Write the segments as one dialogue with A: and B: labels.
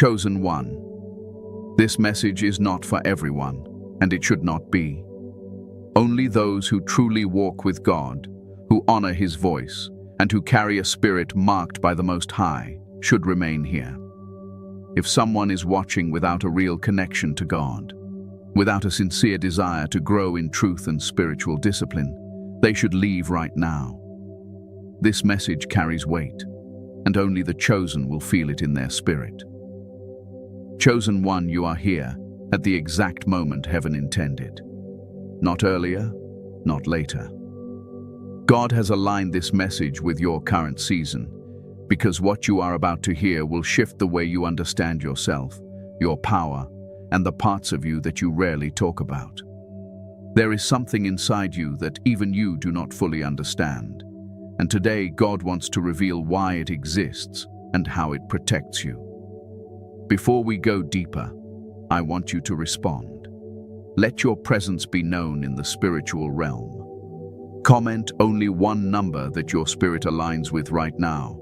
A: Chosen one. This message is not for everyone, and it should not be. Only those who truly walk with God, who honor His voice, and who carry a spirit marked by the Most High, should remain here. If someone is watching without a real connection to God, without a sincere desire to grow in truth and spiritual discipline, they should leave right now. This message carries weight, and only the chosen will feel it in their spirit. Chosen one, you are here at the exact moment heaven intended. Not earlier, not later. God has aligned this message with your current season, because what you are about to hear will shift the way you understand yourself, your power, and the parts of you that you rarely talk about. There is something inside you that even you do not fully understand, and today God wants to reveal why it exists and how it protects you. Before we go deeper, I want you to respond. Let your presence be known in the spiritual realm. Comment only one number that your spirit aligns with right now.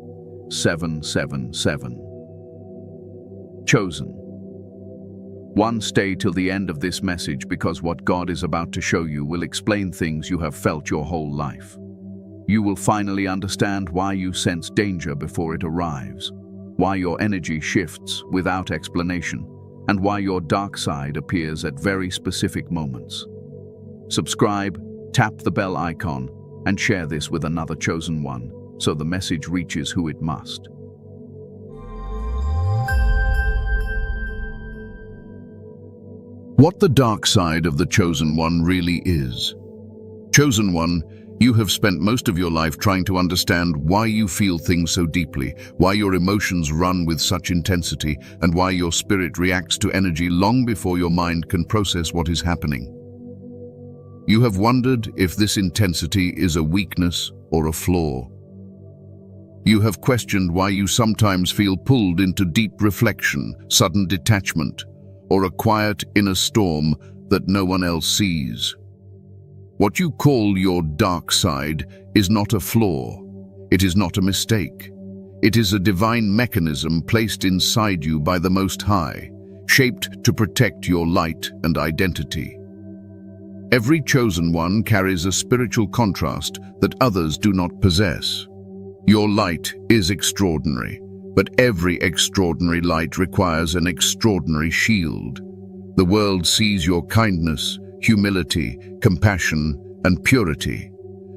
A: 777. Chosen. One, stay till the end of this message, because what God is about to show you will explain things you have felt your whole life. You will finally understand why you sense danger before it arrives, why your energy shifts without explanation, and why your dark side appears at very specific moments. Subscribe, tap the bell icon, and share this with another chosen one, so the message reaches who it must.
B: What the dark side of the chosen one really is. Chosen one, you have spent most of your life trying to understand why you feel things so deeply, why your emotions run with such intensity, and why your spirit reacts to energy long before your mind can process what is happening. You have wondered if this intensity is a weakness or a flaw. You have questioned why you sometimes feel pulled into deep reflection, sudden detachment, or a quiet inner storm that no one else sees. What you call your dark side is not a flaw. It is not a mistake. It is a divine mechanism placed inside you by the Most High, shaped to protect your light and identity. Every chosen one carries a spiritual contrast that others do not possess. Your light is extraordinary, but every extraordinary light requires an extraordinary shield. The world sees your kindness, humility, compassion, and purity.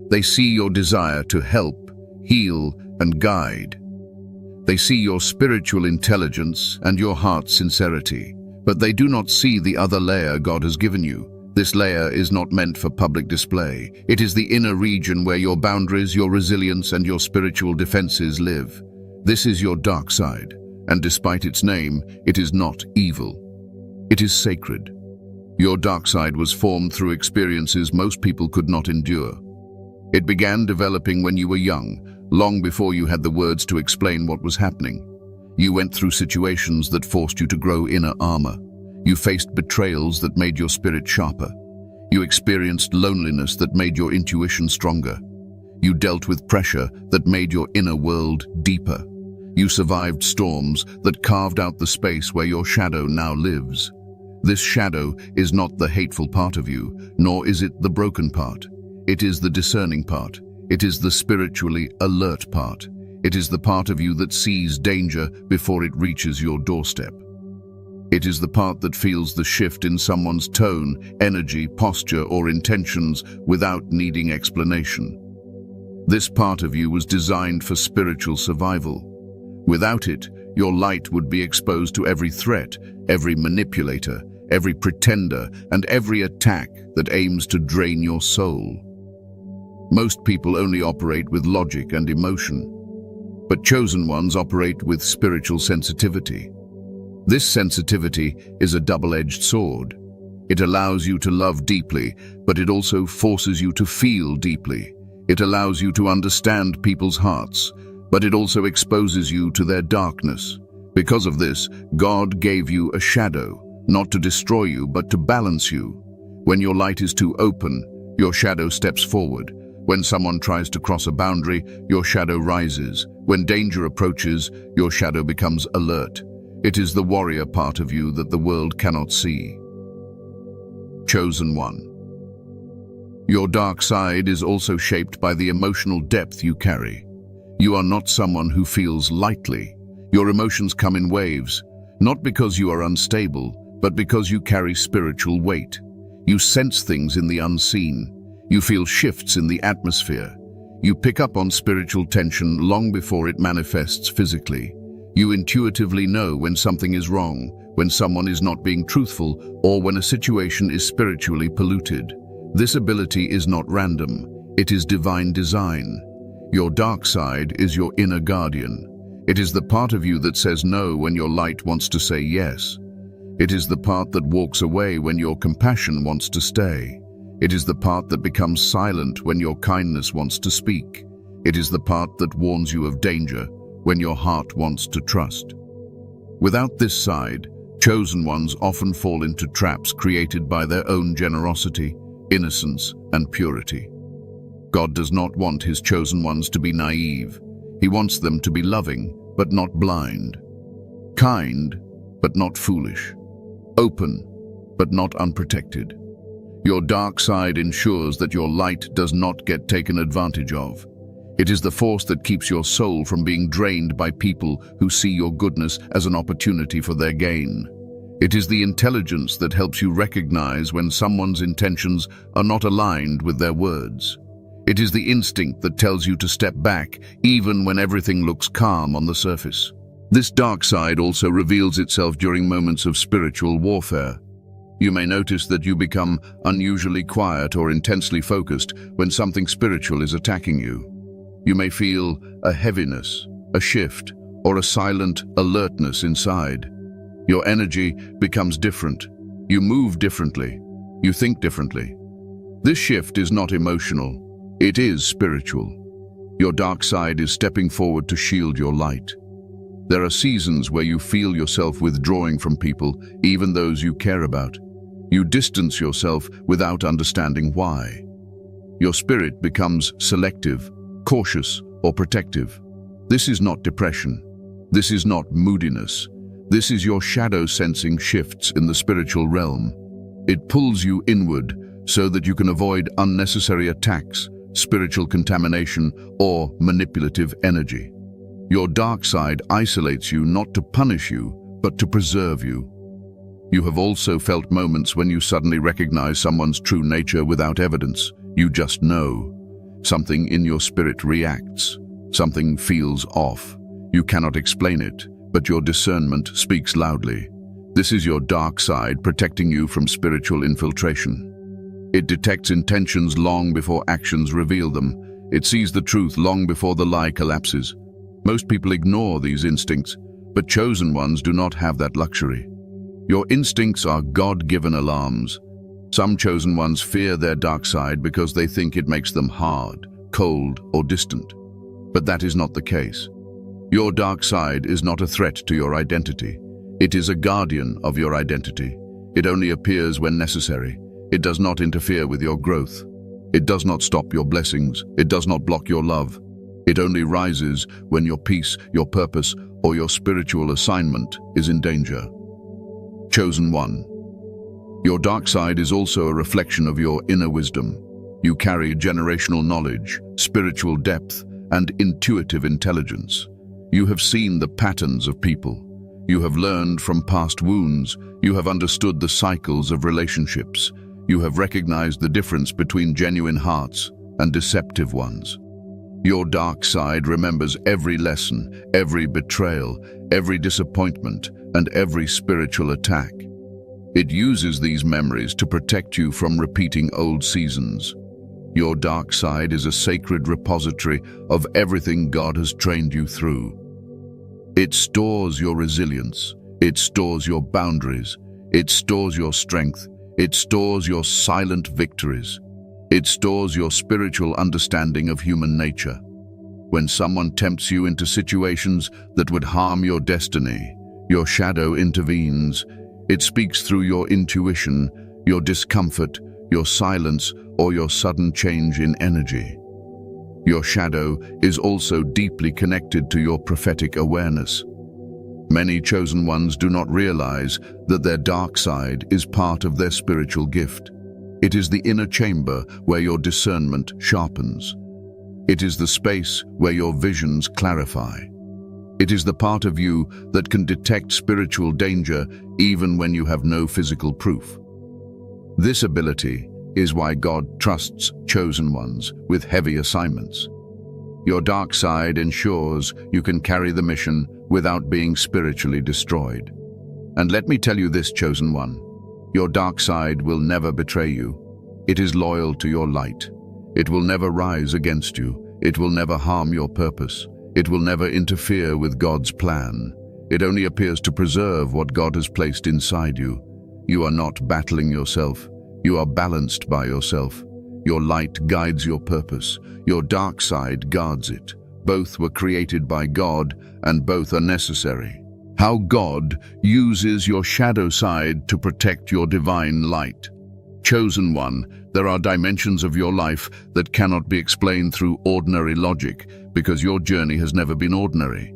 B: They see your desire to help, heal, and guide. They see your spiritual intelligence and your heart's sincerity, but they do not see the other layer God has given you. This layer is not meant for public display. It is the inner region where your boundaries, your resilience, and your spiritual defenses live. This is your dark side, and despite its name, it is not evil. It is sacred. Your dark side was formed through experiences most people could not endure. It began developing when you were young, long before you had the words to explain what was happening. You went through situations that forced you to grow inner armor. You faced betrayals that made your spirit sharper. You experienced loneliness that made your intuition stronger. You dealt with pressure that made your inner world deeper. You survived storms that carved out the space where your shadow now lives. This shadow is not the hateful part of you, nor is it the broken part. It is the discerning part. It is the spiritually alert part. It is the part of you that sees danger before it reaches your doorstep. It is the part that feels the shift in someone's tone, energy, posture, or intentions without needing explanation. This part of you was designed for spiritual survival. Without it, your light would be exposed to every threat, every manipulator, every pretender, and every attack that aims to drain your soul. Most people only operate with logic and emotion, but chosen ones operate with spiritual sensitivity. This sensitivity is a double-edged sword. It allows you to love deeply, but it also forces you to feel deeply. It allows you to understand people's hearts, but it also exposes you to their darkness. Because of this, God gave you a shadow, not to destroy you, but to balance you. When your light is too open, your shadow steps forward. When someone tries to cross a boundary, your shadow rises. When danger approaches, your shadow becomes alert. It is the warrior part of you that the world cannot see. Chosen one. Your dark side is also shaped by the emotional depth you carry. You are not someone who feels lightly. Your emotions come in waves, not because you are unstable, but because you carry spiritual weight. You sense things in the unseen. You feel shifts in the atmosphere. You pick up on spiritual tension long before it manifests physically. You intuitively know when something is wrong, when someone is not being truthful, or when a situation is spiritually polluted. This ability is not random. It is divine design. Your dark side is your inner guardian. It is the part of you that says no when your light wants to say yes. It is the part that walks away when your compassion wants to stay. It is the part that becomes silent when your kindness wants to speak. It is the part that warns you of danger when your heart wants to trust. Without this side, chosen ones often fall into traps created by their own generosity, innocence, and purity. God does not want his chosen ones to be naive. He wants them to be loving, but not blind. Kind, but not foolish. Open, but not unprotected. Your dark side ensures that your light does not get taken advantage of. It is the force that keeps your soul from being drained by people who see your goodness as an opportunity for their gain. It is the intelligence that helps you recognize when someone's intentions are not aligned with their words. It is the instinct that tells you to step back even when everything looks calm on the surface. This dark side also reveals itself during moments of spiritual warfare. You may notice that you become unusually quiet or intensely focused when something spiritual is attacking you. You may feel a heaviness, a shift, or a silent alertness inside. Your energy becomes different. You move differently. You think differently. This shift is not emotional. It is spiritual. Your dark side is stepping forward to shield your light. There are seasons where you feel yourself withdrawing from people, even those you care about. You distance yourself without understanding why. Your spirit becomes selective, cautious, or protective. This is not depression. This is not moodiness. This is your shadow sensing shifts in the spiritual realm. It pulls you inward so that you can avoid unnecessary attacks, spiritual contamination, or manipulative energy. Your dark side isolates you not to punish you, but to preserve you. You have also felt moments when you suddenly recognize someone's true nature without evidence. You just know. Something in your spirit reacts. Something feels off. You cannot explain it, but your discernment speaks loudly. This is your dark side protecting you from spiritual infiltration. It detects intentions long before actions reveal them. It sees the truth long before the lie collapses. Most people ignore these instincts, but chosen ones do not have that luxury. Your instincts are God-given alarms. Some chosen ones fear their dark side because they think it makes them hard, cold, or distant. But that is not the case. Your dark side is not a threat to your identity. It is a guardian of your identity. It only appears when necessary. It does not interfere with your growth. It does not stop your blessings. It does not block your love. It only rises when your peace, your purpose, or your spiritual assignment is in danger. Chosen one. Your dark side is also a reflection of your inner wisdom. You carry generational knowledge, spiritual depth, and intuitive intelligence. You have seen the patterns of people. You have learned from past wounds. You have understood the cycles of relationships. You have recognized the difference between genuine hearts and deceptive ones. Your dark side remembers every lesson, every betrayal, every disappointment, and every spiritual attack. It uses these memories to protect you from repeating old seasons. Your dark side is a sacred repository of everything God has trained you through. It stores your resilience. It stores your boundaries. It stores your strength. It stores your silent victories. It stores your spiritual understanding of human nature. When someone tempts you into situations that would harm your destiny, your shadow intervenes. It speaks through your intuition, your discomfort, your silence, or your sudden change in energy. Your shadow is also deeply connected to your prophetic awareness. Many chosen ones do not realize that their dark side is part of their spiritual gift. It is the inner chamber where your discernment sharpens. It is the space where your visions clarify. It is the part of you that can detect spiritual danger even when you have no physical proof. This ability is why God trusts chosen ones with heavy assignments. Your dark side ensures you can carry the mission without being spiritually destroyed. And let me tell you this, chosen one, your dark side will never betray you. It is loyal to your light. It will never rise against you. It will never harm your purpose. It will never interfere with God's plan. It only appears to preserve what God has placed inside you. You are not battling yourself. You are balanced by yourself. Your light guides your purpose. Your dark side guards it. Both were created by God, and both are necessary. How God uses your shadow side to protect your divine light. Chosen one, there are dimensions of your life that cannot be explained through ordinary logic because your journey has never been ordinary.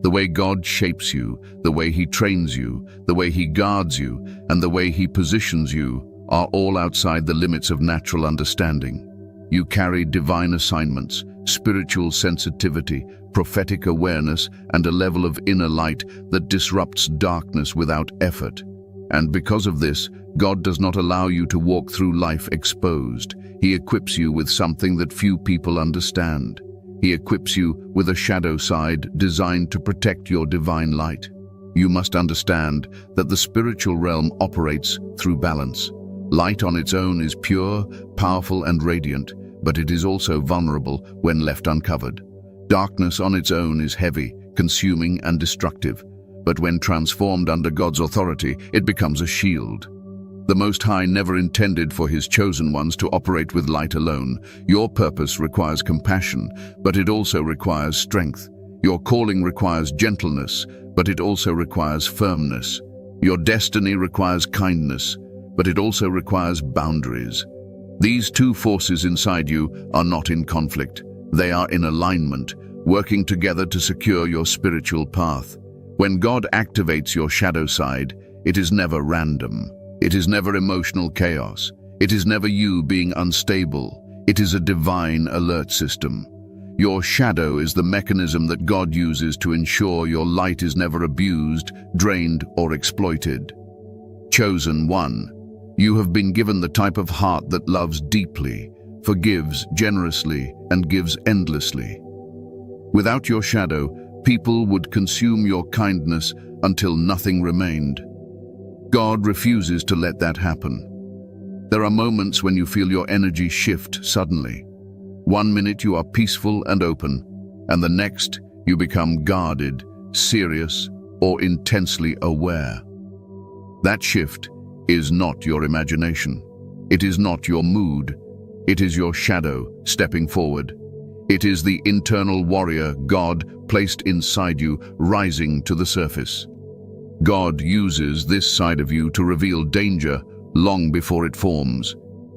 B: The way God shapes you, the way He trains you, the way He guards you, and the way He positions you are all outside the limits of natural understanding. You carry divine assignments, spiritual sensitivity, prophetic awareness, and a level of inner light that disrupts darkness without effort. And because of this, God does not allow you to walk through life exposed. He equips you with something that few people understand. He equips you with a shadow side designed to protect your divine light. You must understand that the spiritual realm operates through balance. Light on its own is pure, powerful, and radiant, but it is also vulnerable when left uncovered. Darkness on its own is heavy, consuming, and destructive, but when transformed under God's authority, it becomes a shield. The Most High never intended for His chosen ones to operate with light alone. Your purpose requires compassion, but it also requires strength. Your calling requires gentleness, but it also requires firmness. Your destiny requires kindness, but it also requires boundaries. These two forces inside you are not in conflict. They are in alignment, working together to secure your spiritual path. When God activates your shadow side, it is never random. It is never emotional chaos. It is never you being unstable. It is a divine alert system. Your shadow is the mechanism that God uses to ensure your light is never abused, drained, or exploited. Chosen one, you have been given the type of heart that loves deeply, forgives generously, and gives endlessly. Without your shadow, people would consume your kindness until nothing remained. God refuses to let that happen. There are moments when you feel your energy shift suddenly. 1 minute you are peaceful and open, and the next you become guarded, serious, or intensely aware. That shift is not your imagination. It is not your mood. It is your shadow stepping forward. It is the internal warrior God placed inside you rising to the surface. God uses this side of you to reveal danger long before it forms.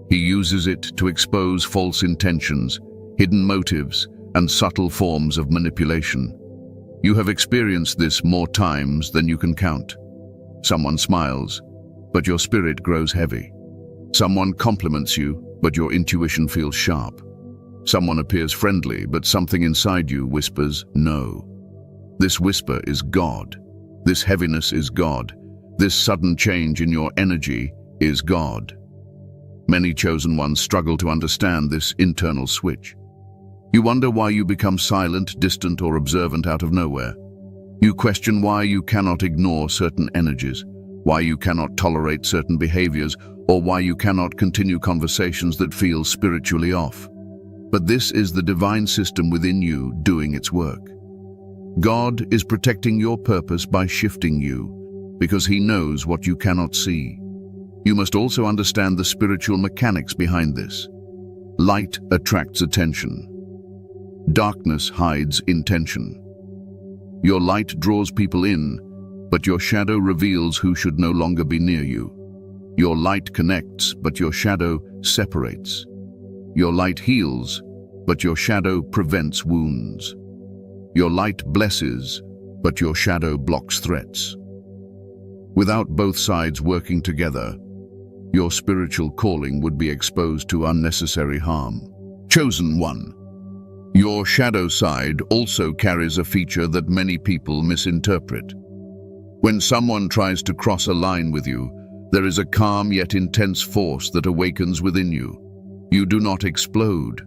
B: He uses it to expose false intentions, hidden motives, and subtle forms of manipulation. You have experienced this more times than you can count. Someone smiles, but your spirit grows heavy. Someone compliments you, but your intuition feels sharp. Someone appears friendly, but something inside you whispers no. This whisper is God. This heaviness is God. This sudden change in your energy is God. Many chosen ones struggle to understand this internal switch. You wonder why you become silent, distant, or observant out of nowhere. You question why you cannot ignore certain energies, why you cannot tolerate certain behaviors, or why you cannot continue conversations that feel spiritually off. But this is the divine system within you doing its work. God is protecting your purpose by shifting you, because He knows what you cannot see. You must also understand the spiritual mechanics behind this. Light attracts attention. Darkness hides intention. Your light draws people in, but your shadow reveals who should no longer be near you. Your light connects, but your shadow separates. Your light heals, but your shadow prevents wounds. Your light blesses, but your shadow blocks threats. Without both sides working together, your spiritual calling would be exposed to unnecessary harm. Chosen one. Your shadow side also carries a feature that many people misinterpret. When someone tries to cross a line with you, there is a calm yet intense force that awakens within you. You do not explode.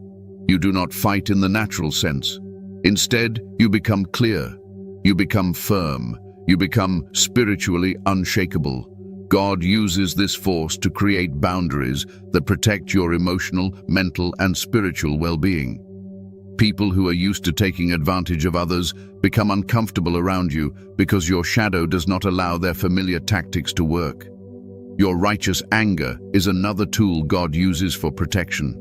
B: You do not fight in the natural sense. Instead, you become clear. You become firm. You become spiritually unshakable. God uses this force to create boundaries that protect your emotional, mental, and spiritual well-being. People who are used to taking advantage of others become uncomfortable around you because your shadow does not allow their familiar tactics to work. Your righteous anger is another tool God uses for protection.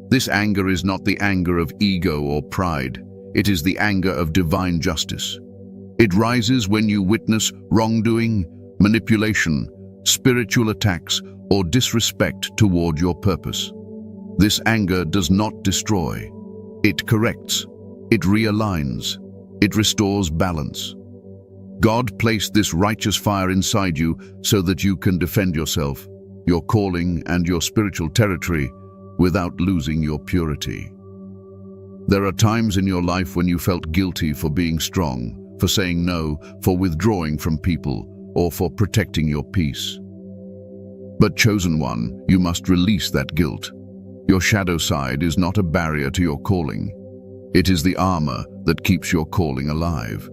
B: This anger is not the anger of ego or pride. It is the anger of divine justice. It rises when you witness wrongdoing, manipulation, spiritual attacks, or disrespect toward your purpose. This anger does not destroy. It corrects. It realigns. It restores balance. God placed this righteous fire inside you so that you can defend yourself, your calling, and your spiritual territory without losing your purity. There are times in your life when you felt guilty for being strong, for saying no, for withdrawing from people, or for protecting your peace. But chosen one, you must release that guilt. Your shadow side is not a barrier to your calling. It is the armor that keeps your calling alive.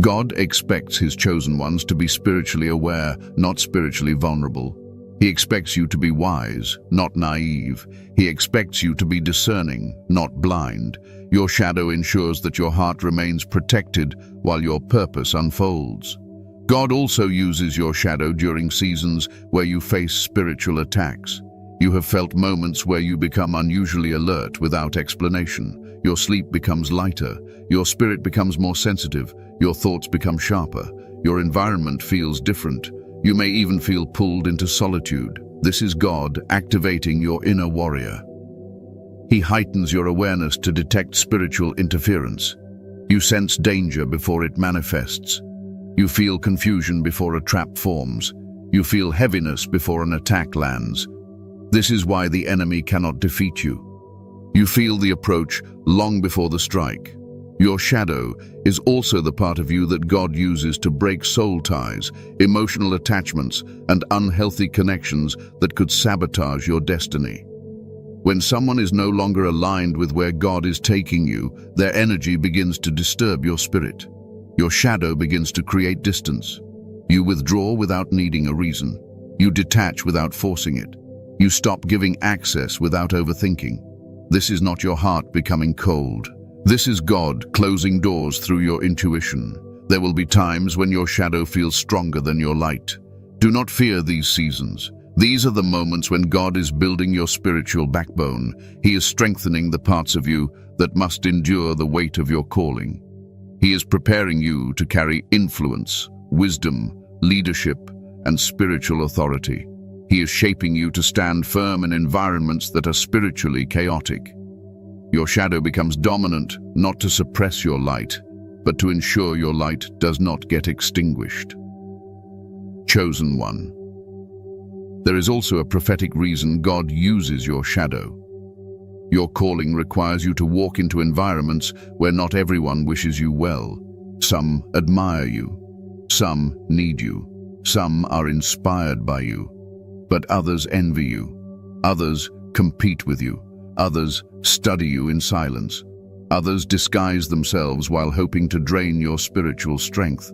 B: God expects his chosen ones to be spiritually aware, not spiritually vulnerable. He expects you to be wise, not naive. He expects you to be discerning, not blind. Your shadow ensures that your heart remains protected while your purpose unfolds. God also uses your shadow during seasons where you face spiritual attacks. You have felt moments where you become unusually alert without explanation. Your sleep becomes lighter. Your spirit becomes more sensitive. Your thoughts become sharper. Your environment feels different. You may even feel pulled into solitude. This is God activating your inner warrior. He heightens your awareness to detect spiritual interference. You sense danger before it manifests. You feel confusion before a trap forms. You feel heaviness before an attack lands. This is why the enemy cannot defeat you. You feel the approach long before the strike. Your shadow is also the part of you that God uses to break soul ties, emotional attachments, and unhealthy connections that could sabotage your destiny. When someone is no longer aligned with where God is taking you, their energy begins to disturb your spirit. Your shadow begins to create distance. You withdraw without needing a reason. You detach without forcing it. You stop giving access without overthinking. This is not your heart becoming cold. This is God closing doors through your intuition. There will be times when your shadow feels stronger than your light. Do not fear these seasons. These are the moments when God is building your spiritual backbone. He is strengthening the parts of you that must endure the weight of your calling. He is preparing you to carry influence, wisdom, leadership, and spiritual authority. He is shaping you to stand firm in environments that are spiritually chaotic. Your shadow becomes dominant, not to suppress your light, but to ensure your light does not get extinguished. Chosen one. There is also a prophetic reason God uses your shadow. Your calling requires you to walk into environments where not everyone wishes you well. Some admire you. Some need you. Some are inspired by you. But others envy you. Others compete with you. Others study you in silence. Others disguise themselves while hoping to drain your spiritual strength.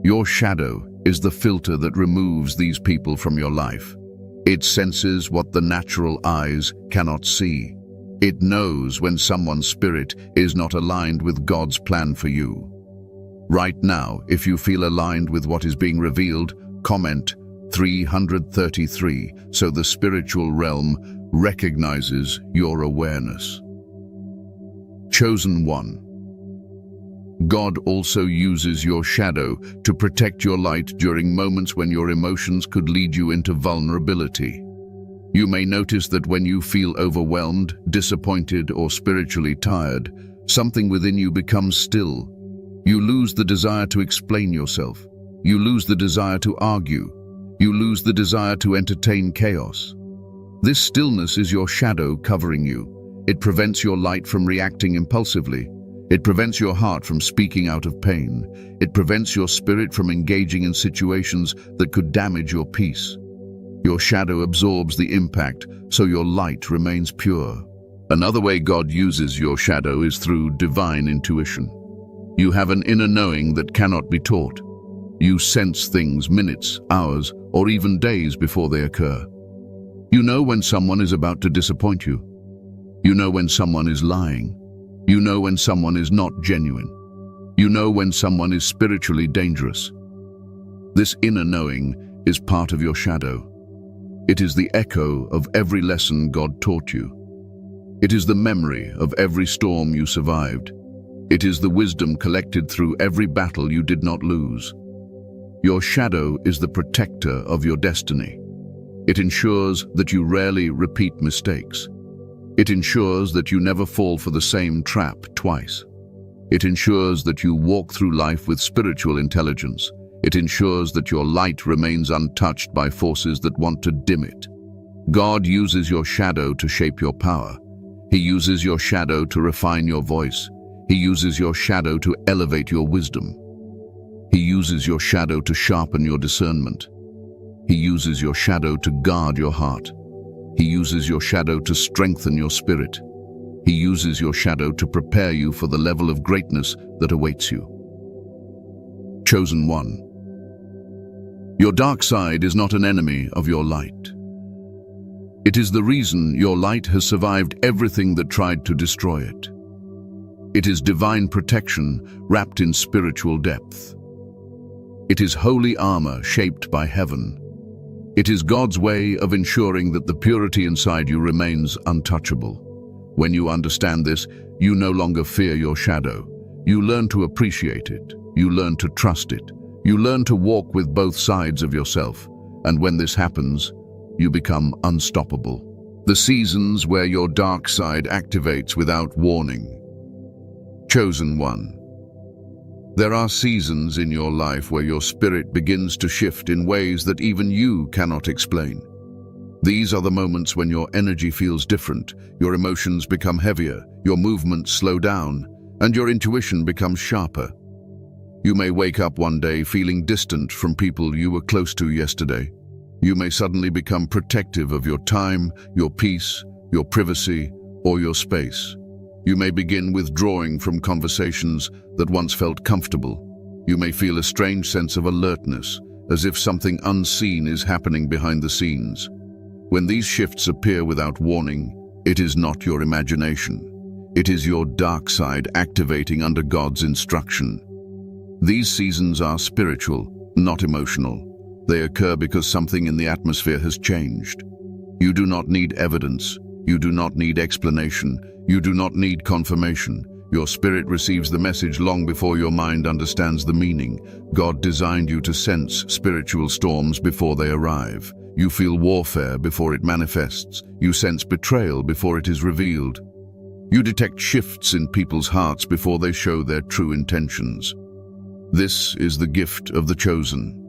B: Your shadow is the filter that removes these people from your life. It senses what the natural eyes cannot see. It knows when someone's spirit is not aligned with God's plan for you. Right now, if you feel aligned with what is being revealed, comment 333 so the spiritual realm recognizes your awareness. Chosen one. God also uses your shadow to protect your light during moments when your emotions could lead you into vulnerability. You may notice that when you feel overwhelmed, disappointed, or spiritually tired, something within you becomes still. You lose the desire to explain yourself. You lose the desire to argue. You lose the desire to entertain chaos. This stillness is your shadow covering you. It prevents your light from reacting impulsively. It prevents your heart from speaking out of pain. It prevents your spirit from engaging in situations that could damage your peace. Your shadow absorbs the impact, so your light remains pure. Another way God uses your shadow is through divine intuition. You have an inner knowing that cannot be taught. You sense things minutes, hours, or even days before they occur. You know when someone is about to disappoint you. You know when someone is lying. You know when someone is not genuine. You know when someone is spiritually dangerous. This inner knowing is part of your shadow. It is the echo of every lesson God taught you. It is the memory of every storm you survived. It is the wisdom collected through every battle you did not lose. Your shadow is the protector of your destiny. It ensures that you rarely repeat mistakes. It ensures that you never fall for the same trap twice. It ensures that you walk through life with spiritual intelligence. It ensures that your light remains untouched by forces that want to dim it. God uses your shadow to shape your power. He uses your shadow to refine your voice. He uses your shadow to elevate your wisdom. He uses your shadow to sharpen your discernment. He uses your shadow to guard your heart. He uses your shadow to strengthen your spirit. He uses your shadow to prepare you for the level of greatness that awaits you. Chosen one. Your dark side is not an enemy of your light. It is the reason your light has survived everything that tried to destroy it. It is divine protection wrapped in spiritual depth. It is holy armor shaped by heaven. It is God's way of ensuring that the purity inside you remains untouchable. When you understand this, you no longer fear your shadow. You learn to appreciate it. You learn to trust it. You learn to walk with both sides of yourself. And when this happens, you become unstoppable. The seasons where your dark side activates without warning. Chosen one. There are seasons in your life where your spirit begins to shift in ways that even you cannot explain. These are the moments when your energy feels different, your emotions become heavier, your movements slow down, and your intuition becomes sharper. You may wake up one day feeling distant from people you were close to yesterday. You may suddenly become protective of your time, your peace, your privacy, or your space. You may begin withdrawing from conversations that once felt comfortable. You may feel a strange sense of alertness, as if something unseen is happening behind the scenes. When these shifts appear without warning, it is not your imagination. It is your dark side activating under God's instruction. These seasons are spiritual, not emotional. They occur because something in the atmosphere has changed. You do not need evidence. You do not need explanation. You do not need confirmation. Your spirit receives the message long before your mind understands the meaning. God designed you to sense spiritual storms before they arrive. You feel warfare before it manifests. You sense betrayal before it is revealed. You detect shifts in people's hearts before they show their true intentions. This is the gift of the chosen.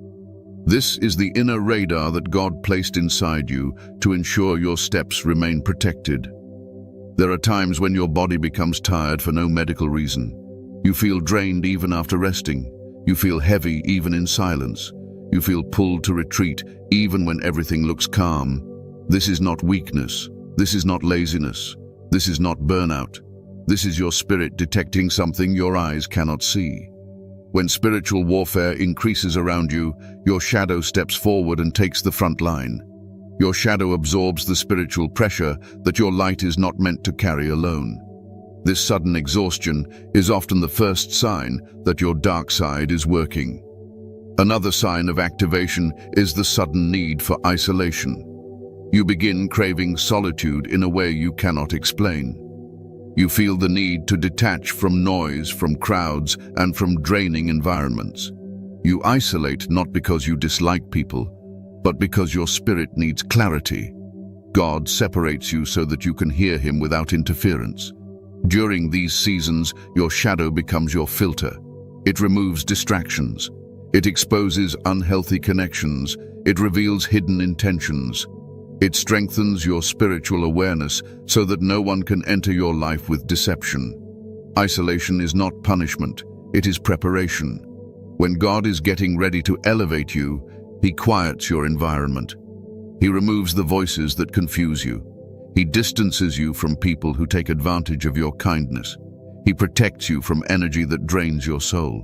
B: This is the inner radar that God placed inside you to ensure your steps remain protected. There are times when your body becomes tired for no medical reason. You feel drained even after resting. You feel heavy even in silence. You feel pulled to retreat even when everything looks calm. This is not weakness. This is not laziness. This is not burnout. This is your spirit detecting something your eyes cannot see. When spiritual warfare increases around you, your shadow steps forward and takes the front line. Your shadow absorbs the spiritual pressure that your light is not meant to carry alone. This sudden exhaustion is often the first sign that your dark side is working. Another sign of activation is the sudden need for isolation. You begin craving solitude in a way you cannot explain. You feel the need to detach from noise, from crowds, and from draining environments. You isolate not because you dislike people, but because your spirit needs clarity. God separates you so that you can hear Him without interference. During these seasons, your shadow becomes your filter. It removes distractions. It exposes unhealthy connections. It reveals hidden intentions. It strengthens your spiritual awareness so that no one can enter your life with deception. Isolation is not punishment, it is preparation. When God is getting ready to elevate you, He quiets your environment. He removes the voices that confuse you. He distances you from people who take advantage of your kindness. He protects you from energy that drains your soul.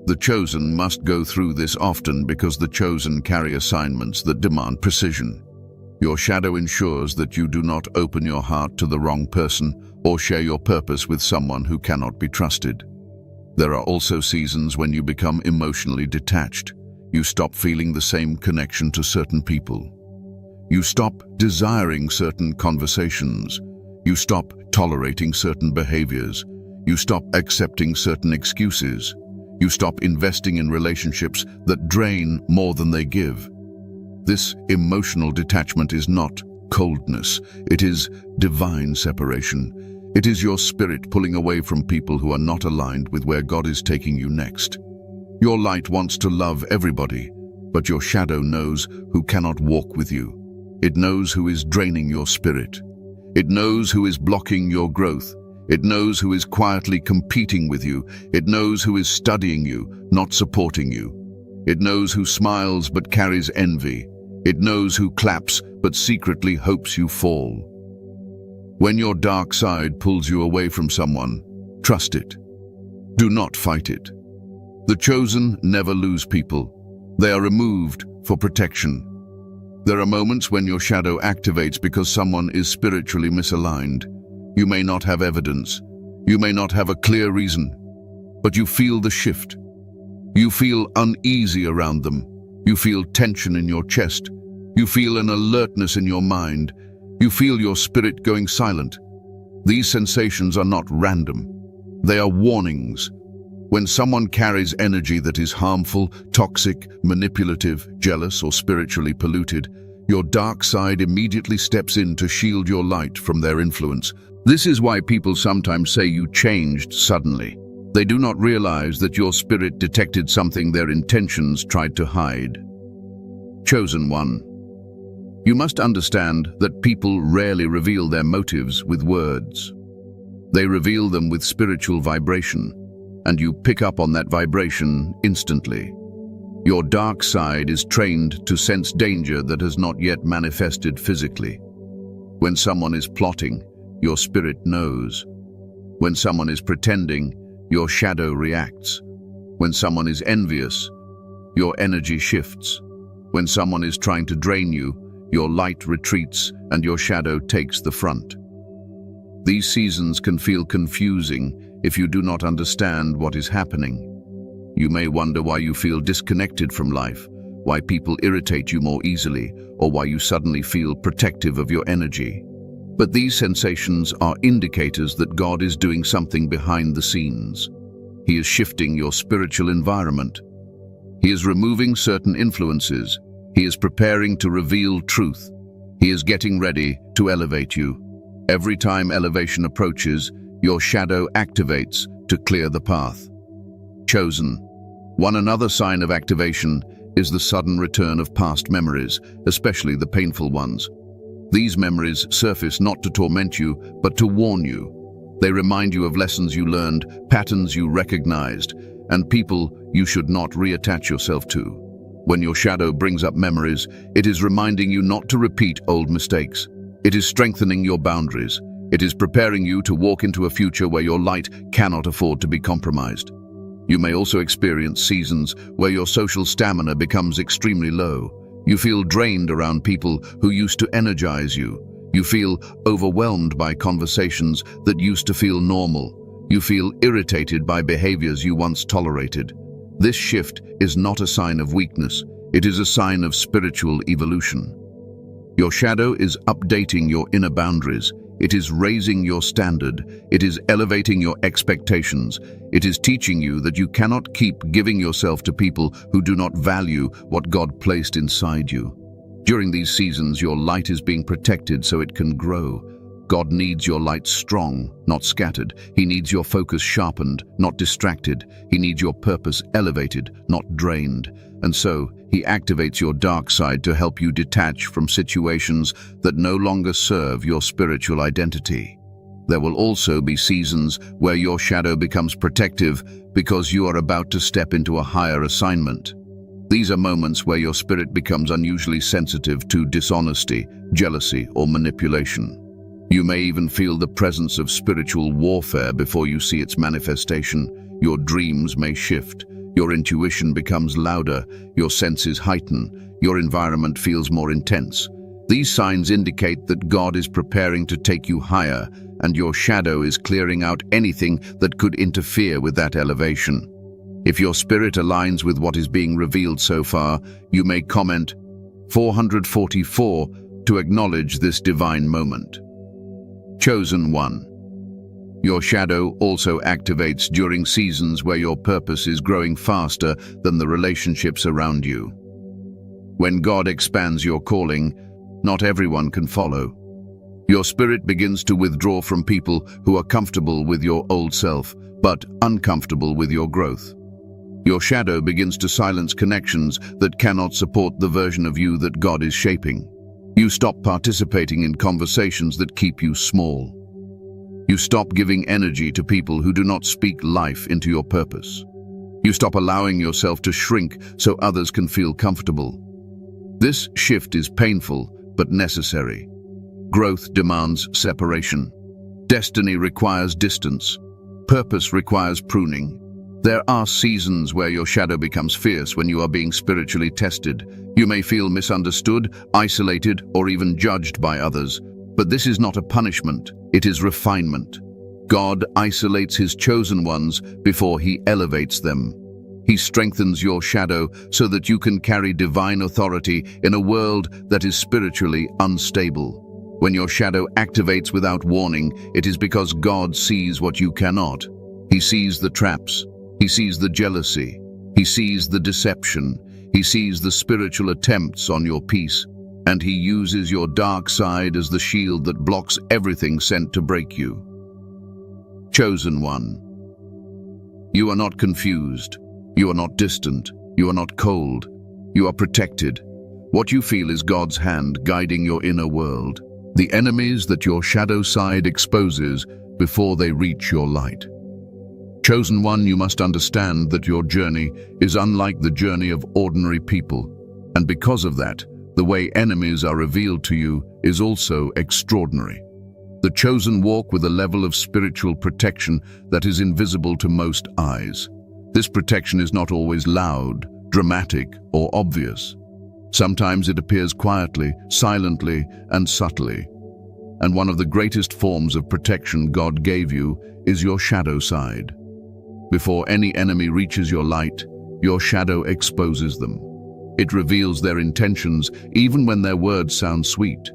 B: The chosen must go through this often because the chosen carry assignments that demand precision. Your shadow ensures that you do not open your heart to the wrong person or share your purpose with someone who cannot be trusted. There are also seasons when you become emotionally detached. You stop feeling the same connection to certain people. You stop desiring certain conversations. You stop tolerating certain behaviors. You stop accepting certain excuses. You stop investing in relationships that drain more than they give. This emotional detachment is not coldness. It is divine separation. It is your spirit pulling away from people who are not aligned with where God is taking you next. Your light wants to love everybody, but your shadow knows who cannot walk with you. It knows who is draining your spirit. It knows who is blocking your growth. It knows who is quietly competing with you. It knows who is studying you, not supporting you. It knows who smiles but carries envy. It knows who claps but secretly hopes you fall. When your dark side pulls you away from someone, trust it. Do not fight it. The chosen never lose people. They are removed for protection. There are moments when your shadow activates because someone is spiritually misaligned. You may not have evidence. You may not have a clear reason, but you feel the shift. You feel uneasy around them. You feel tension in your chest. You feel an alertness in your mind. You feel your spirit going silent. These sensations are not random. They are warnings. When someone carries energy that is harmful, toxic, manipulative, jealous, or spiritually polluted, your dark side immediately steps in to shield your light from their influence. This is why people sometimes say you changed suddenly. They do not realize that your spirit detected something their intentions tried to hide. Chosen one. You must understand that people rarely reveal their motives with words. They reveal them with spiritual vibration, and you pick up on that vibration instantly. Your dark side is trained to sense danger that has not yet manifested physically. When someone is plotting, your spirit knows. When someone is pretending, your shadow reacts. When someone is envious, your energy shifts. When someone is trying to drain you, your light retreats and your shadow takes the front. These seasons can feel confusing if you do not understand what is happening. You may wonder why you feel disconnected from life, why people irritate you more easily, or why you suddenly feel protective of your energy. But these sensations are indicators that God is doing something behind the scenes. He is shifting your spiritual environment. He is removing certain influences. He is preparing to reveal truth. He is getting ready to elevate you. Every time elevation approaches, your shadow activates to clear the path. Chosen. One another sign of activation is the sudden return of past memories, especially the painful ones. These memories surface not to torment you, but to warn you. They remind you of lessons you learned, patterns you recognized, and people you should not reattach yourself to. When your shadow brings up memories, it is reminding you not to repeat old mistakes. It is strengthening your boundaries. It is preparing you to walk into a future where your light cannot afford to be compromised. You may also experience seasons where your social stamina becomes extremely low. You feel drained around people who used to energize you. You feel overwhelmed by conversations that used to feel normal. You feel irritated by behaviors you once tolerated. This shift is not a sign of weakness. It is a sign of spiritual evolution. Your shadow is updating your inner boundaries. It is raising your standard. It is elevating your expectations. It is teaching you that you cannot keep giving yourself to people who do not value what God placed inside you. During these seasons, your light is being protected so it can grow. God needs your light strong, not scattered. He needs your focus sharpened, not distracted. He needs your purpose elevated, not drained. And so, he activates your dark side to help you detach from situations that no longer serve your spiritual identity. There will also be seasons where your shadow becomes protective because you are about to step into a higher assignment. These are moments where your spirit becomes unusually sensitive to dishonesty, jealousy, or manipulation. You may even feel the presence of spiritual warfare before you see its manifestation. Your dreams may shift. Your intuition becomes louder. Your senses heighten. Your environment feels more intense. These signs indicate that God is preparing to take you higher, and your shadow is clearing out anything that could interfere with that elevation. If your spirit aligns with what is being revealed so far, you may comment 444 to acknowledge this divine moment. Chosen one. Your shadow also activates during seasons where your purpose is growing faster than the relationships around you. When God expands your calling, not everyone can follow. Your spirit begins to withdraw from people who are comfortable with your old self, but uncomfortable with your growth. Your shadow begins to silence connections that cannot support the version of you that God is shaping. You stop participating in conversations that keep you small. You stop giving energy to people who do not speak life into your purpose. You stop allowing yourself to shrink so others can feel comfortable. This shift is painful, but necessary. Growth demands separation. Destiny requires distance. Purpose requires pruning. There are seasons where your shadow becomes fierce when you are being spiritually tested. You may feel misunderstood, isolated, or even judged by others. But this is not a punishment, it is refinement. God isolates his chosen ones before he elevates them. He strengthens your shadow so that you can carry divine authority in a world that is spiritually unstable. When your shadow activates without warning, it is because God sees what you cannot. He sees the traps. He sees the jealousy. He sees the deception. He sees the spiritual attempts on your peace. And he uses your dark side as the shield that blocks everything sent to break you. Chosen one. You are not confused. You are not distant. You are not cold. You are protected. What you feel is God's hand guiding your inner world. The enemies that your shadow side exposes before they reach your light. Chosen one, you must understand that your journey is unlike the journey of ordinary people. And because of that, the way enemies are revealed to you is also extraordinary. The chosen walk with a level of spiritual protection that is invisible to most eyes. This protection is not always loud, dramatic, or obvious. Sometimes it appears quietly, silently, and subtly. And one of the greatest forms of protection God gave you is your shadow side. Before any enemy reaches your light, your shadow exposes them. It reveals their intentions even when their words sound sweet.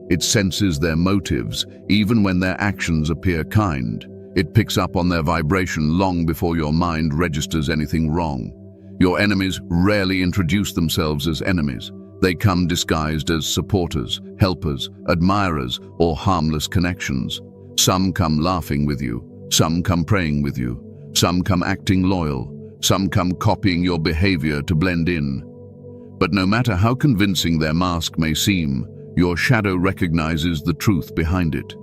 B: It senses their motives even when their actions appear kind. It picks up on their vibration long before your mind registers anything wrong. Your enemies rarely introduce themselves as enemies. They come disguised as supporters, helpers, admirers, or harmless connections. Some come laughing with you. Some come praying with you. Some come acting loyal. Some come copying your behavior to blend in. But no matter how convincing their mask may seem, your shadow recognizes the truth behind it.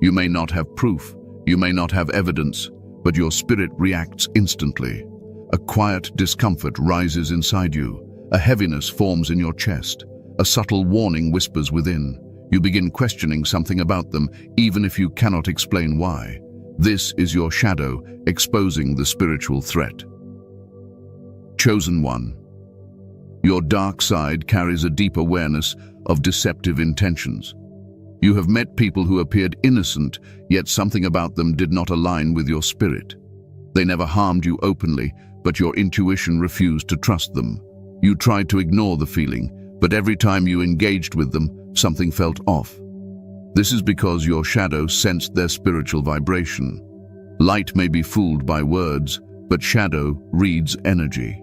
B: You may not have proof. You may not have evidence, but your spirit reacts instantly. A quiet discomfort rises inside you. A heaviness forms in your chest. A subtle warning whispers within. You begin questioning something about them, even if you cannot explain why. This is your shadow exposing the spiritual threat. Chosen one. Your dark side carries a deep awareness of deceptive intentions. You have met people who appeared innocent, yet something about them did not align with your spirit. They never harmed you openly, but your intuition refused to trust them. You tried to ignore the feeling, but every time you engaged with them, something felt off. This is because your shadow sensed their spiritual vibration. Light may be fooled by words, but shadow reads energy.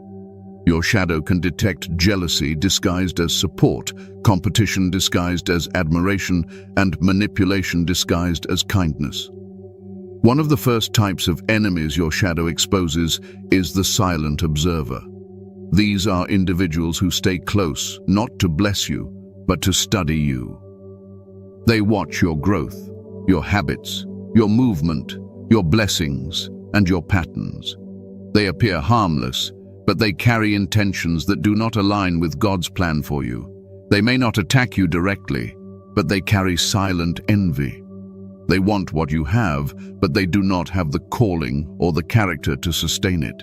B: Your shadow can detect jealousy disguised as support, competition disguised as admiration, and manipulation disguised as kindness. One of the first types of enemies your shadow exposes is the silent observer. These are individuals who stay close, not to bless you, but to study you. They watch your growth, your habits, your movement, your blessings, and your patterns. They appear harmless, but they carry intentions that do not align with God's plan for you. They may not attack you directly, but they carry silent envy. They want what you have, but they do not have the calling or the character to sustain it.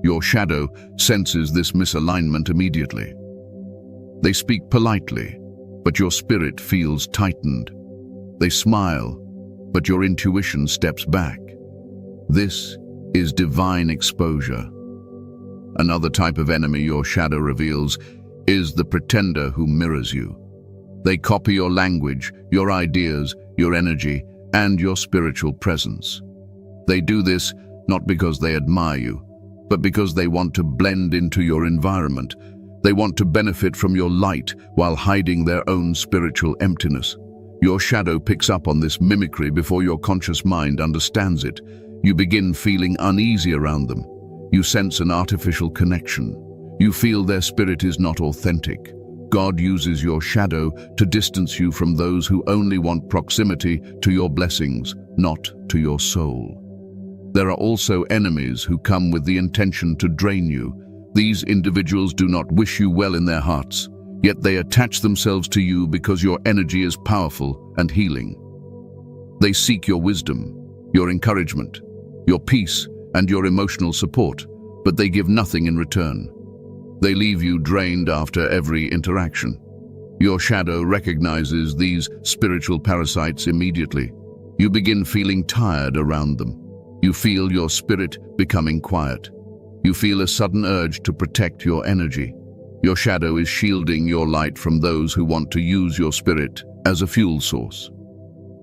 B: Your shadow senses this misalignment immediately. They speak politely, but your spirit feels tightened. They smile, but your intuition steps back. This is divine exposure. Another type of enemy your shadow reveals is the pretender who mirrors you. They copy your language, your ideas, your energy, and your spiritual presence. They do this not because they admire you, but because they want to blend into your environment. They want to benefit from your light while hiding their own spiritual emptiness. Your shadow picks up on this mimicry before your conscious mind understands it. You begin feeling uneasy around them. You sense an artificial connection. You feel their spirit is not authentic. God uses your shadow to distance you from those who only want proximity to your blessings, not to your soul. There are also enemies who come with the intention to drain you. These individuals do not wish you well in their hearts, yet they attach themselves to you because your energy is powerful and healing. They seek your wisdom, your encouragement, your peace, and your emotional support, but they give nothing in return. They leave you drained after every interaction. Your shadow recognizes these spiritual parasites immediately. You begin feeling tired around them. You feel your spirit becoming quiet. You feel a sudden urge to protect your energy. Your shadow is shielding your light from those who want to use your spirit as a fuel source.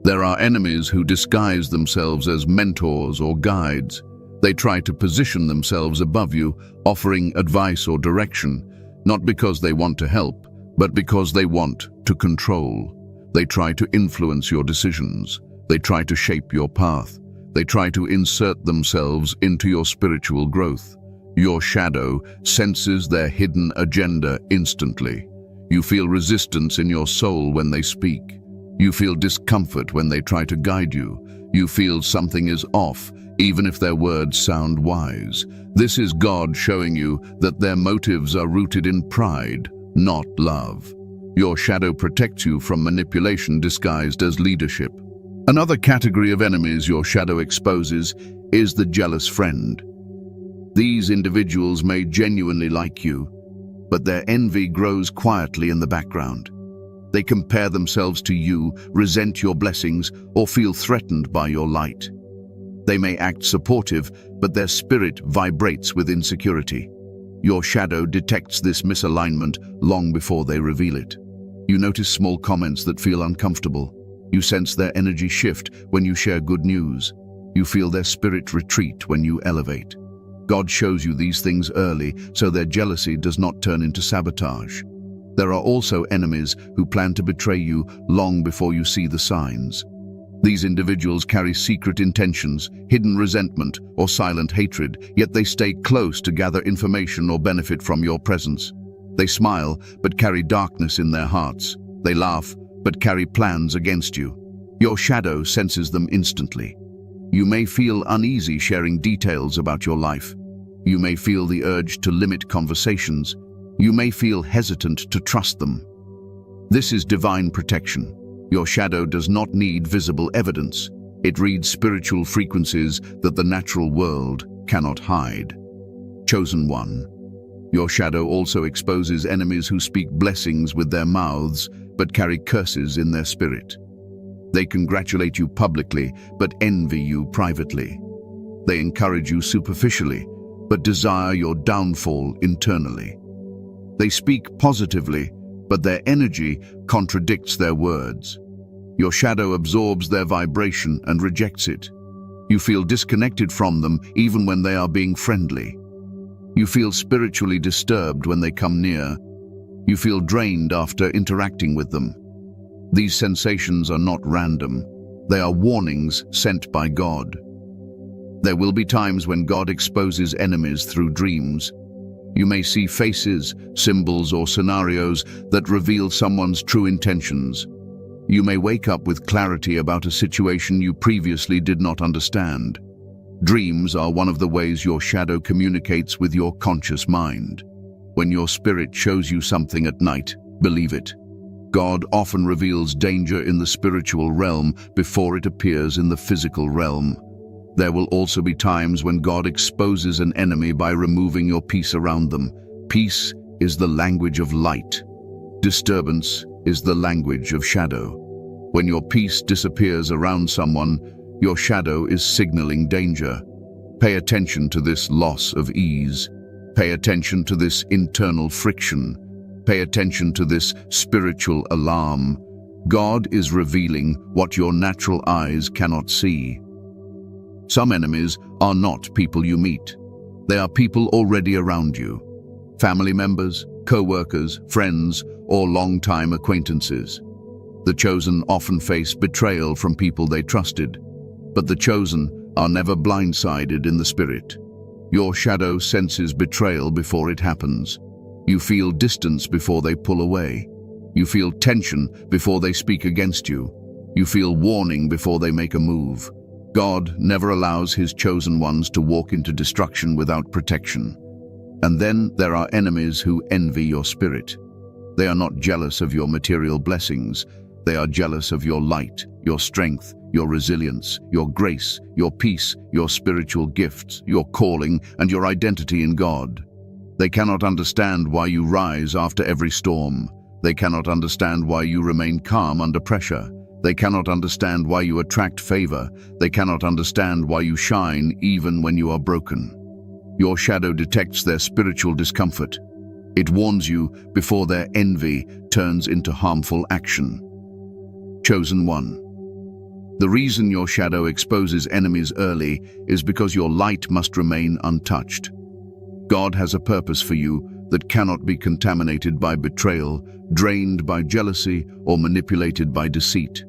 B: There are enemies who disguise themselves as mentors or guides. They try to position themselves above you, offering advice or direction, not because they want to help, but because they want to control. They try to influence your decisions. They try to shape your path. They try to insert themselves into your spiritual growth. Your shadow senses their hidden agenda instantly. You feel resistance in your soul when they speak. You feel discomfort when they try to guide you. You feel something is off, even if their words sound wise. This is God showing you that their motives are rooted in pride, not love. Your shadow protects you from manipulation disguised as leadership. Another category of enemies your shadow exposes is the jealous friend. These individuals may genuinely like you, but their envy grows quietly in the background. They compare themselves to you, resent your blessings, or feel threatened by your light. They may act supportive, but their spirit vibrates with insecurity. Your shadow detects this misalignment long before they reveal it. You notice small comments that feel uncomfortable. You sense their energy shift when you share good news. You feel their spirit retreat when you elevate. God shows you these things early so their jealousy does not turn into sabotage. There are also enemies who plan to betray you long before you see the signs. These individuals carry secret intentions, hidden resentment, or silent hatred, yet they stay close to gather information or benefit from your presence. They smile, but carry darkness in their hearts. They laugh, but carry plans against you. Your shadow senses them instantly. You may feel uneasy sharing details about your life. You may feel the urge to limit conversations. You may feel hesitant to trust them. This is divine protection. Your shadow does not need visible evidence. It reads spiritual frequencies that the natural world cannot hide. Chosen one. Your shadow also exposes enemies who speak blessings with their mouths but carry curses in their spirit. They congratulate you publicly but envy you privately. They encourage you superficially but desire your downfall internally. They speak positively, but their energy contradicts their words. Your shadow absorbs their vibration and rejects it. You feel disconnected from them even when they are being friendly. You feel spiritually disturbed when they come near. You feel drained after interacting with them. These sensations are not random. They are warnings sent by God. There will be times when God exposes enemies through dreams. You may see faces, symbols, or scenarios that reveal someone's true intentions. You may wake up with clarity about a situation you previously did not understand. Dreams are one of the ways your shadow communicates with your conscious mind. When your spirit shows you something at night, believe it. God often reveals danger in the spiritual realm before it appears in the physical realm. There will also be times when God exposes an enemy by removing your peace around them. Peace is the language of light. Disturbance is the language of shadow. When your peace disappears around someone, your shadow is signaling danger. Pay attention to this loss of ease. Pay attention to this internal friction. Pay attention to this spiritual alarm. God is revealing what your natural eyes cannot see. Some enemies are not people you meet. They are people already around you. Family members, co-workers, friends, or long-time acquaintances. The chosen often face betrayal from people they trusted, but the chosen are never blindsided in the spirit. Your shadow senses betrayal before it happens. You feel distance before they pull away. You feel tension before they speak against you. You feel warning before they make a move. God never allows his chosen ones to walk into destruction without protection. And then there are enemies who envy your spirit. They are not jealous of your material blessings. They are jealous of your light, your strength, your resilience, your grace, your peace, your spiritual gifts, your calling, and your identity in God. They cannot understand why you rise after every storm. They cannot understand why you remain calm under pressure. They cannot understand why you attract favor. They cannot understand why you shine even when you are broken. Your shadow detects their spiritual discomfort. It warns you before their envy turns into harmful action. Chosen one. The reason your shadow exposes enemies early is because your light must remain untouched. God has a purpose for you that cannot be contaminated by betrayal, drained by jealousy, or manipulated by deceit.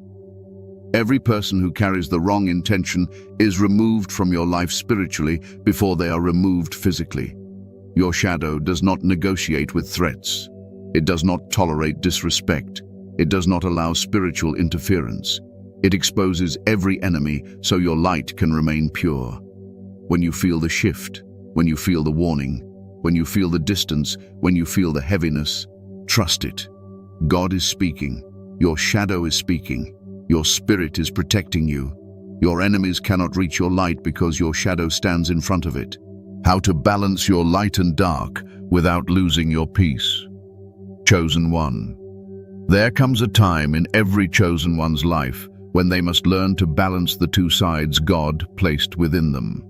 B: Every person who carries the wrong intention is removed from your life spiritually before they are removed physically. Your shadow does not negotiate with threats. It does not tolerate disrespect. It does not allow spiritual interference. It exposes every enemy so your light can remain pure. When you feel the shift, when you feel the warning, when you feel the distance, when you feel the heaviness, trust it. God is speaking. Your shadow is speaking. Your spirit is protecting you. Your enemies cannot reach your light because your shadow stands in front of it. How to balance your light and dark without losing your peace. Chosen one. There comes a time in every chosen one's life when they must learn to balance the two sides God placed within them.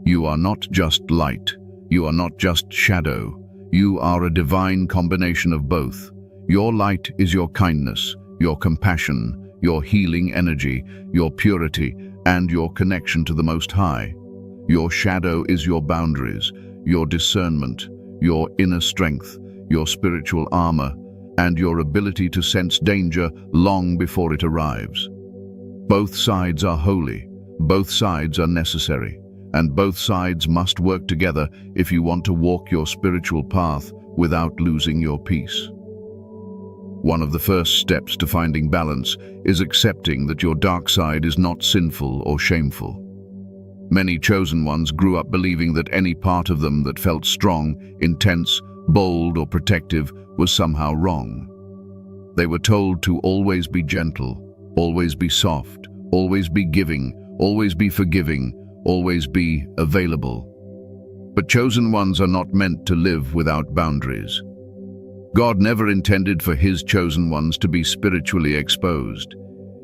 B: You are not just light. You are not just shadow. You are a divine combination of both. Your light is your kindness, your compassion, your healing energy, your purity, and your connection to the Most High. Your shadow is your boundaries, your discernment, your inner strength, your spiritual armor, and your ability to sense danger long before it arrives. Both sides are holy, both sides are necessary, and both sides must work together if you want to walk your spiritual path without losing your peace. One of the first steps to finding balance is accepting that your dark side is not sinful or shameful. Many chosen ones grew up believing that any part of them that felt strong, intense, bold, or protective was somehow wrong. They were told to always be gentle, always be soft, always be giving, always be forgiving, always be available. But chosen ones are not meant to live without boundaries. God never intended for his chosen ones to be spiritually exposed.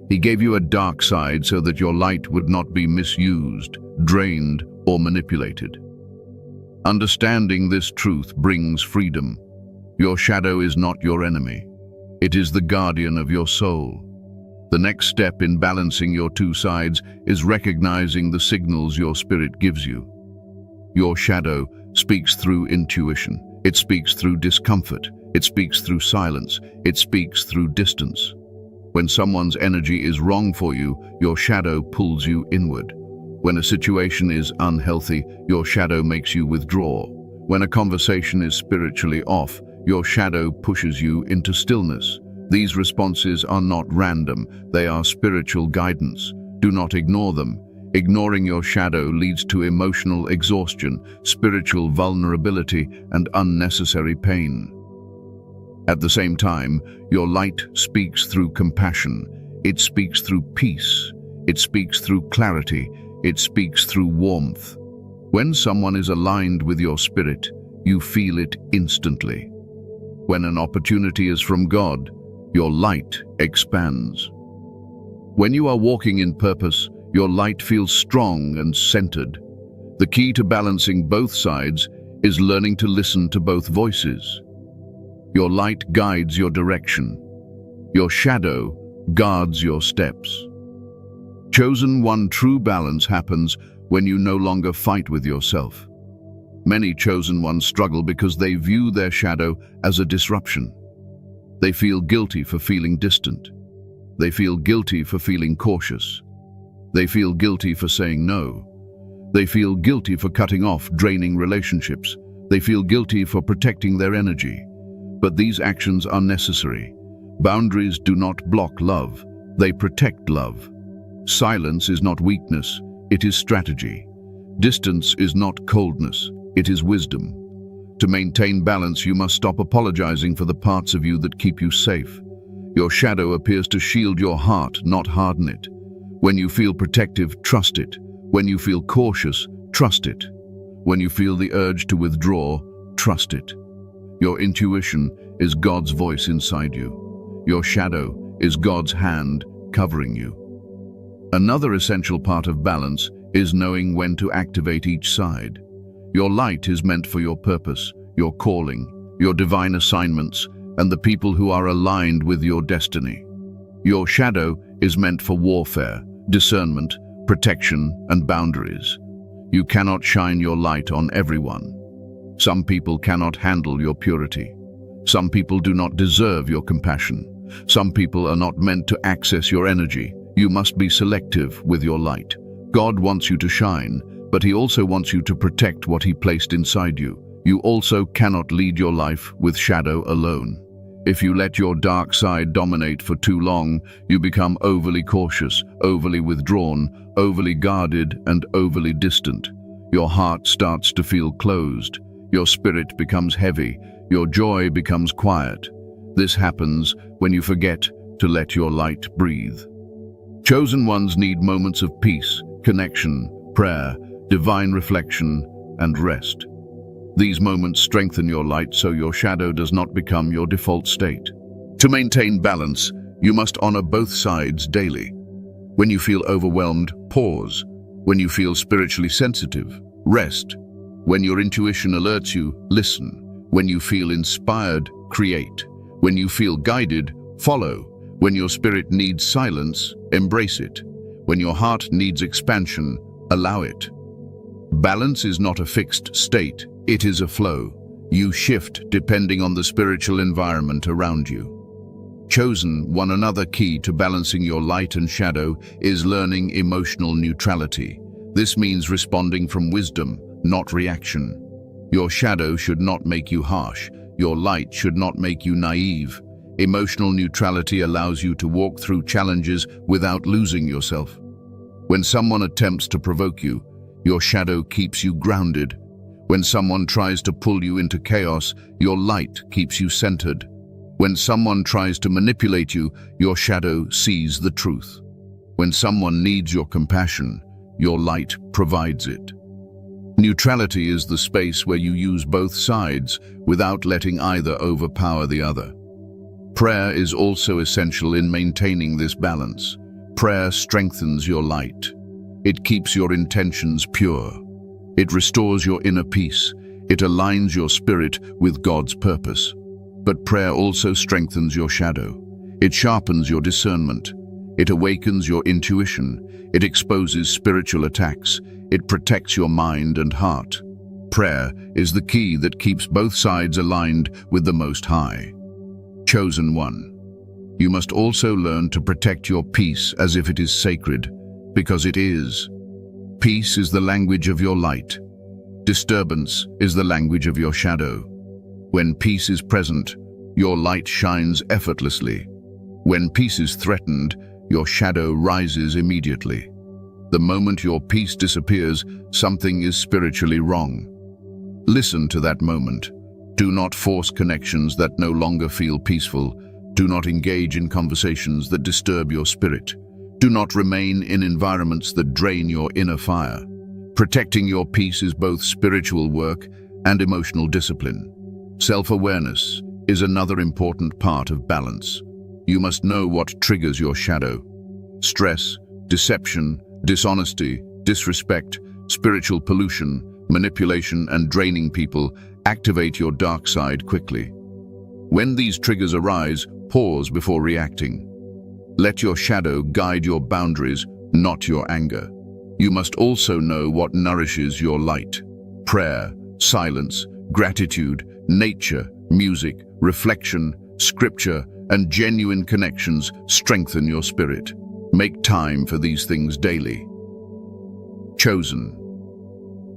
B: He gave you a dark side so that your light would not be misused, drained, or manipulated. Understanding this truth brings freedom. Your shadow is not your enemy. It is the guardian of your soul. The next step in balancing your two sides is recognizing the signals your spirit gives you. Your shadow speaks through intuition. It speaks through discomfort. It speaks through silence. It speaks through distance. When someone's energy is wrong for you, your shadow pulls you inward. When a situation is unhealthy, your shadow makes you withdraw. When a conversation is spiritually off, your shadow pushes you into stillness. These responses are not random, they are spiritual guidance. Do not ignore them. Ignoring your shadow leads to emotional exhaustion, spiritual vulnerability, and unnecessary pain. At the same time, your light speaks through compassion. It speaks through peace. It speaks through clarity. It speaks through warmth. When someone is aligned with your spirit, you feel it instantly. When an opportunity is from God, your light expands. When you are walking in purpose, your light feels strong and centered. The key to balancing both sides is learning to listen to both voices. Your light guides your direction. Your shadow guards your steps. Chosen one, true balance happens when you no longer fight with yourself. Many chosen ones struggle because they view their shadow as a disruption. They feel guilty for feeling distant. They feel guilty for feeling cautious. They feel guilty for saying no. They feel guilty for cutting off draining relationships. They feel guilty for protecting their energy. But these actions are necessary. Boundaries do not block love. They protect love. Silence is not weakness. It is strategy. Distance is not coldness. It is wisdom. To maintain balance, you must stop apologizing for the parts of you that keep you safe. Your shadow appears to shield your heart, not harden it. When you feel protective, trust it. When you feel cautious, trust it. When you feel the urge to withdraw, trust it. Your intuition is God's voice inside you. Your shadow is God's hand covering you. Another essential part of balance is knowing when to activate each side. Your light is meant for your purpose, your calling, your divine assignments, and the people who are aligned with your destiny. Your shadow is meant for warfare, discernment, protection, and boundaries. You cannot shine your light on everyone. Some people cannot handle your purity. Some people do not deserve your compassion. Some people are not meant to access your energy. You must be selective with your light. God wants you to shine, but He also wants you to protect what He placed inside you. You also cannot lead your life with shadow alone. If you let your dark side dominate for too long, you become overly cautious, overly withdrawn, overly guarded, and overly distant. Your heart starts to feel closed. Your spirit becomes heavy. Your joy becomes quiet. This happens when you forget to let your light breathe. Chosen ones need moments of peace, connection, prayer, divine reflection, and rest. These moments strengthen your light so your shadow does not become your default state. To maintain balance, you must honor both sides daily. When you feel overwhelmed, pause. When you feel spiritually sensitive, rest. When your intuition alerts you, listen. When you feel inspired, create. When you feel guided, follow. When your spirit needs silence, embrace it. When your heart needs expansion, allow it. Balance is not a fixed state, it is a flow. You shift depending on the spiritual environment around you. Chosen one, another key to balancing your light and shadow is learning emotional neutrality. This means responding from wisdom, not reaction. Your shadow should not make you harsh. Your light should not make you naive. Emotional neutrality allows you to walk through challenges without losing yourself. When someone attempts to provoke you, your shadow keeps you grounded. When someone tries to pull you into chaos, your light keeps you centered. When someone tries to manipulate you, your shadow sees the truth. When someone needs your compassion, your light provides it. Neutrality is the space where you use both sides without letting either overpower the other. Prayer is also essential in maintaining this balance. Prayer strengthens your light. It keeps your intentions pure. It restores your inner peace. It aligns your spirit with God's purpose. But prayer also strengthens your shadow. It sharpens your discernment. It awakens your intuition. It exposes spiritual attacks. It protects your mind and heart. Prayer is the key that keeps both sides aligned with the Most High. Chosen one, you must also learn to protect your peace as if it is sacred, because it is. Peace is the language of your light. Disturbance is the language of your shadow. When peace is present, your light shines effortlessly. When peace is threatened, your shadow rises immediately. The moment your peace disappears, something is spiritually wrong. Listen to that moment. Do not force connections that no longer feel peaceful. Do not engage in conversations that disturb your spirit. Do not remain in environments that drain your inner fire. Protecting your peace is both spiritual work and emotional discipline. Self-awareness is another important part of balance. You must know what triggers your shadow. Stress, deception, dishonesty, disrespect, spiritual pollution, manipulation, and draining people activate your dark side quickly. When these triggers arise, pause before reacting. Let your shadow guide your boundaries, not your anger. You must also know what nourishes your light. Prayer, silence, gratitude, nature, music, reflection, scripture, and genuine connections strengthen your spirit. Make time for these things daily. Chosen.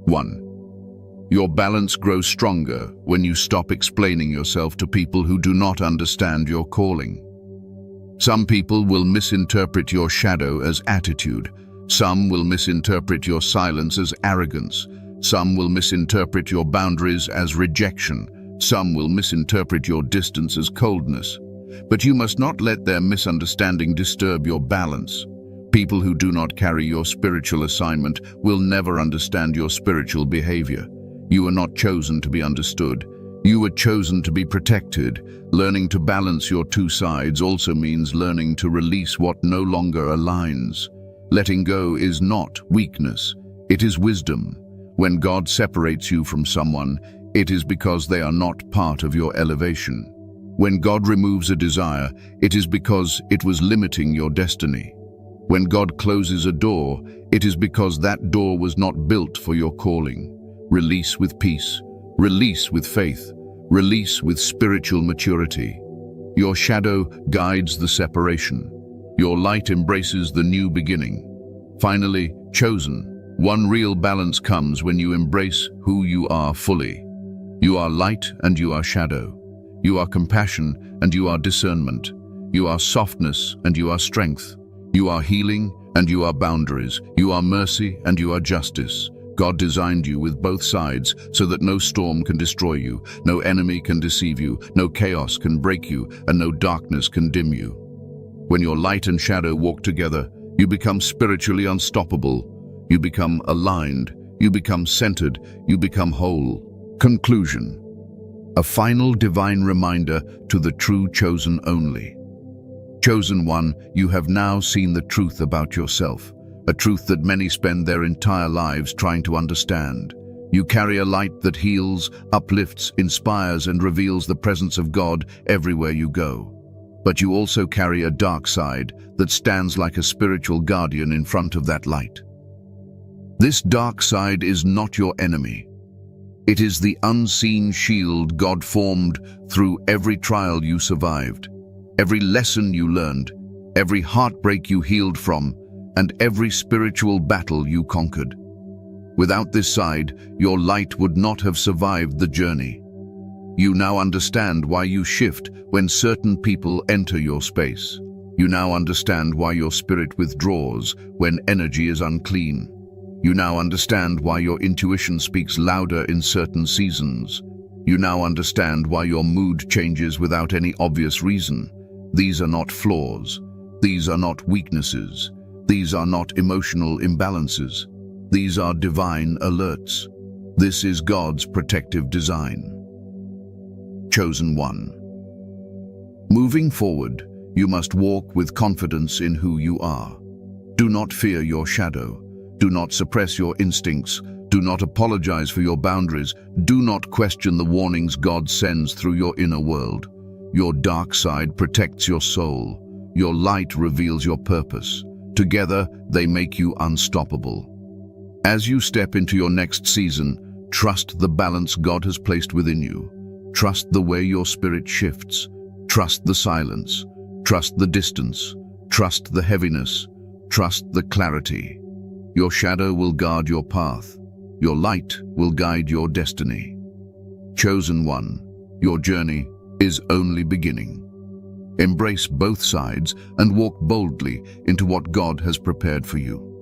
B: 1. Your balance grows stronger when you stop explaining yourself to people who do not understand your calling. Some people will misinterpret your shadow as attitude. Some will misinterpret your silence as arrogance. Some will misinterpret your boundaries as rejection. Some will misinterpret your distance as coldness. But you must not let their misunderstanding disturb your balance. People who do not carry your spiritual assignment will never understand your spiritual behavior. You are not chosen to be understood. You were chosen to be protected. Learning to balance your two sides also means learning to release what no longer aligns. Letting go is not weakness, it is wisdom. When God separates you from someone, it is because they are not part of your elevation. When God removes a desire, it is because it was limiting your destiny. When God closes a door, it is because that door was not built for your calling. Release with peace. Release with faith. Release with spiritual maturity. Your shadow guides the separation. Your light embraces the new beginning. Finally, chosen. One real balance comes when you embrace who you are fully. You are light and you are shadow. You are compassion and you are discernment. You are softness and you are strength. You are healing and you are boundaries. You are mercy and you are justice. God designed you with both sides so that no storm can destroy you, no enemy can deceive you, no chaos can break you, and no darkness can dim you. When your light and shadow walk together, you become spiritually unstoppable. You become aligned. You become centered. You become whole. Conclusion. A final divine reminder to the true chosen only. Chosen one, you have now seen the truth about yourself. A truth that many spend their entire lives trying to understand. You carry a light that heals, uplifts, inspires, and reveals the presence of God everywhere you go. But you also carry a dark side that stands like a spiritual guardian in front of that light. This dark side is not your enemy. It is the unseen shield God formed through every trial you survived, every lesson you learned, every heartbreak you healed from, and every spiritual battle you conquered. Without this side, your light would not have survived the journey. You now understand why you shift when certain people enter your space. You now understand why your spirit withdraws when energy is unclean. You now understand why your intuition speaks louder in certain seasons. You now understand why your mood changes without any obvious reason. These are not flaws. These are not weaknesses. These are not emotional imbalances. These are divine alerts. This is God's protective design. Chosen one. Moving forward, you must walk with confidence in who you are. Do not fear your shadow. Do not suppress your instincts. Do not apologize for your boundaries. Do not question the warnings God sends through your inner world. Your dark side protects your soul. Your light reveals your purpose. Together, they make you unstoppable. As you step into your next season, Trust the balance God has placed within you. Trust the way your spirit shifts. Trust the silence. Trust the distance. Trust the heaviness. Trust the clarity. Your shadow will guard your path. Your light will guide your destiny. Chosen one, your journey is only beginning. Embrace both sides and walk boldly into what God has prepared for you.